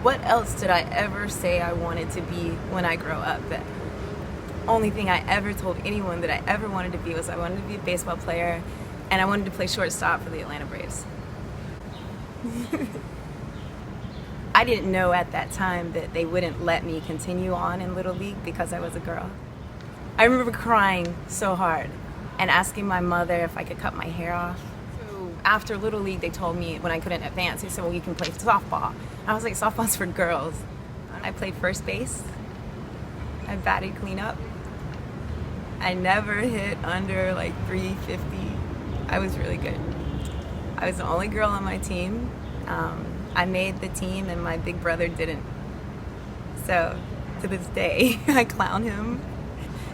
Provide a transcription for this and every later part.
What else did I ever say I wanted to be when I grow up? The only thing I ever told anyone that I ever wanted to be was I wanted to be a baseball player, and I wanted to play shortstop for the Atlanta Braves. I didn't know at that time that they wouldn't let me continue on in Little League because I was a girl. I remember crying so hard and asking my mother if I could cut my hair off. So after Little League, they told me when I couldn't advance, they said, well, you can play softball. I was like, softball's for girls. I played first base. I batted cleanup. I never hit under like 350. I was really good. I was the only girl on my team. I made the team and my big brother didn't. So to this day, I clown him.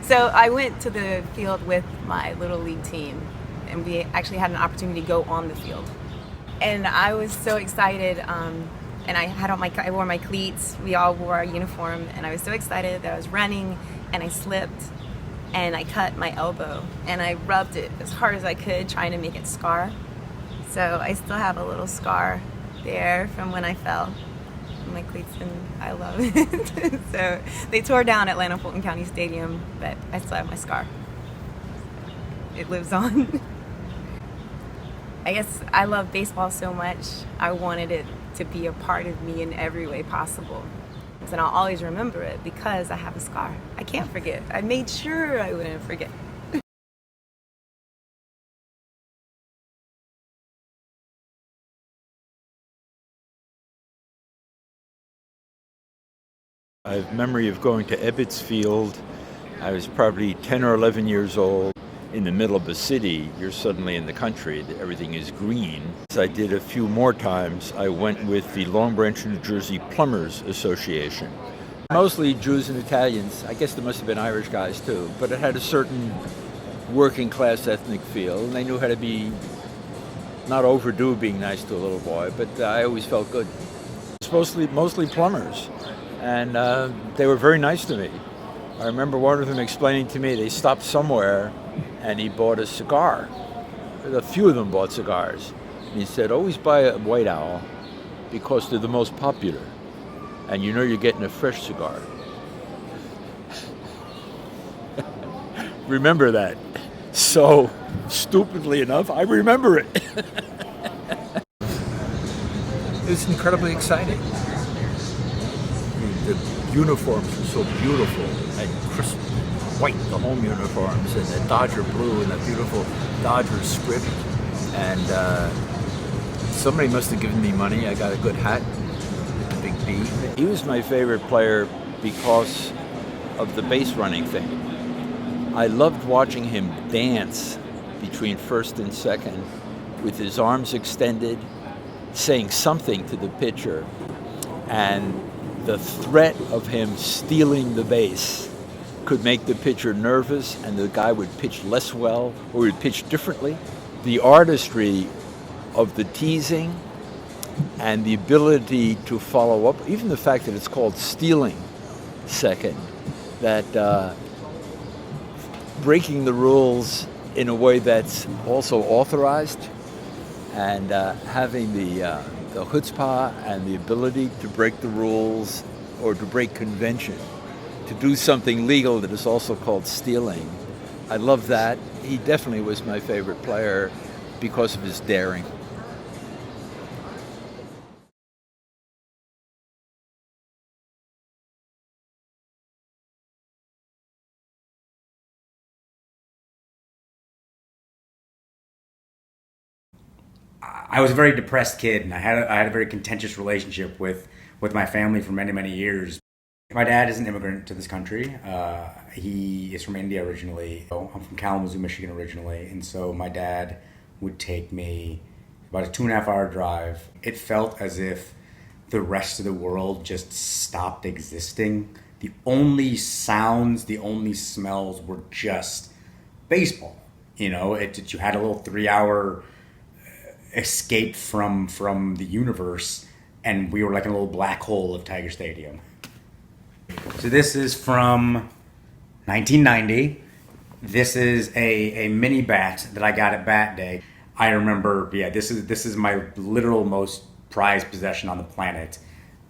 So I went to the field with my Little League team, and we actually had an opportunity to go on the field. And I was so excited, and I wore my cleats. We all wore our uniform, and I was so excited that I was running, and I slipped, and I cut my elbow, and I rubbed it as hard as I could, trying to make it scar. So I still have a little scar there from when I fell. My cleats, and I love it. So they tore down Atlanta Fulton County Stadium, but I still have my scar. It lives on. I guess I love baseball so much, I wanted it to be a part of me in every way possible. And I'll always remember it because I have a scar. I can't forget. I made sure I wouldn't forget. I have memory of going to Ebbets Field. I was probably 10 or 11 years old. In the middle of a city, you're suddenly in the country. Everything is green. As I did a few more times, I went with the Long Branch, New Jersey Plumbers Association. Mostly Jews and Italians. I guess there must have been Irish guys too, but it had a certain working class ethnic feel, and they knew how to be not overdo being nice to a little boy, but I always felt good. It's mostly plumbers. And they were very nice to me. I remember one of them explaining to me they stopped somewhere and he bought a cigar. A few of them bought cigars. And he said, always buy a White Owl because they're the most popular. And you know you're getting a fresh cigar. Remember that. So, stupidly enough, I remember it. It was incredibly exciting. The uniforms were so beautiful and crisp white, the home uniforms, and the Dodger blue and the beautiful Dodger script. And somebody must have given me money. I got a good hat with the big B. He was my favorite player because of the base running thing. I loved watching him dance between first and second with his arms extended, saying something to the pitcher, and the threat of him stealing the base could make the pitcher nervous, and the guy would pitch less well or would pitch differently. The artistry of the teasing and the ability to follow up, even the fact that it's called stealing second, that breaking the rules in a way that's also authorized, and having the chutzpah and the ability to break the rules or to break convention, to do something legal that is also called stealing. I love that. He definitely was my favorite player because of his daring. I was a very depressed kid, and I had a very contentious relationship with my family for many, many years. My dad is an immigrant to this country. He is from India originally. I'm from Kalamazoo, Michigan originally, and so my dad would take me about a 2.5-hour drive. It felt as if the rest of the world just stopped existing. The only sounds, the only smells were just baseball. You know, you had a little 3-hour escape from the universe, and we were like in a little black hole of Tiger Stadium. So this is from 1990. This is a mini bat that I got at Bat Day. I remember, this is my literal most prized possession on the planet.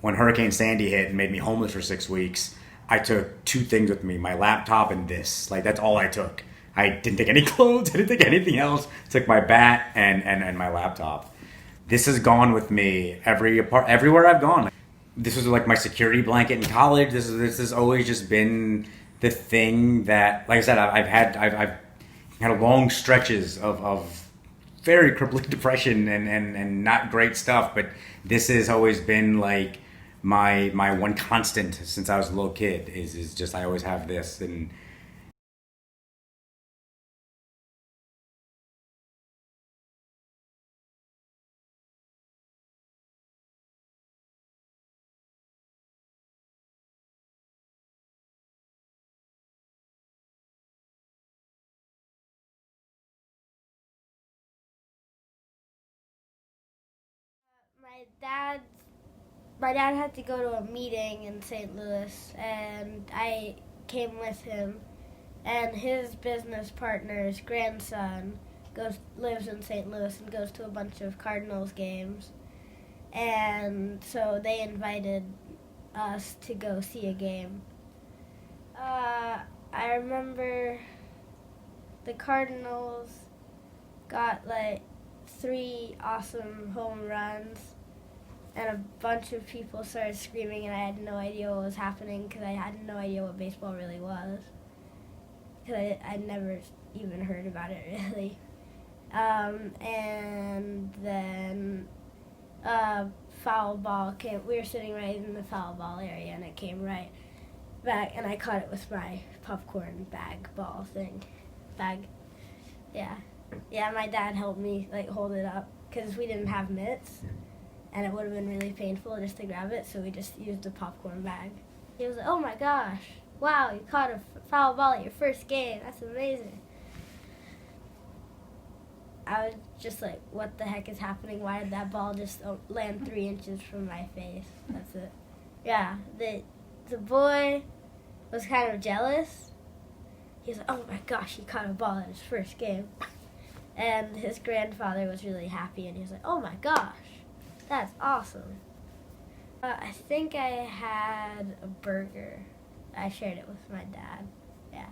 when Hurricane Sandy hit and made me homeless for 6 weeks, I took 2 things with me: my laptop and this. Like, that's all I took. I didn't take any clothes. I didn't take anything else. I took my bat and my laptop. This has gone with me everywhere I've gone. This was like my security blanket in college. This has always just been the thing that, like I said, I've had long stretches of very crippling depression and not great stuff. But this has always been like my one constant since I was a little kid. Is just I always have this. And My dad had to go to a meeting in St. Louis, and I came with him. And his business partner's grandson lives in St. Louis and goes to a bunch of Cardinals games. And so they invited us to go see a game. I remember the Cardinals got like 3 awesome home runs, and a bunch of people started screaming, and I had no idea what was happening because I had no idea what baseball really was. Because I'd never even heard about it really. And then foul ball came. We were sitting right in the foul ball area, and it came right back, and I caught it with my popcorn bag. Yeah, my dad helped me like hold it up because we didn't have mitts, and it would have been really painful just to grab it, so we just used the popcorn bag. He was like, "Oh my gosh, wow, you caught a foul ball at your first game. That's amazing." I was just like, what the heck is happening? Why did that ball just land 3 inches from my face? That's it. Yeah, the boy was kind of jealous. He was like, "Oh my gosh, he caught a ball at his first game." And his grandfather was really happy, and he was like, "Oh my gosh, that's awesome." I think I had a burger. I shared it with my dad. Yeah.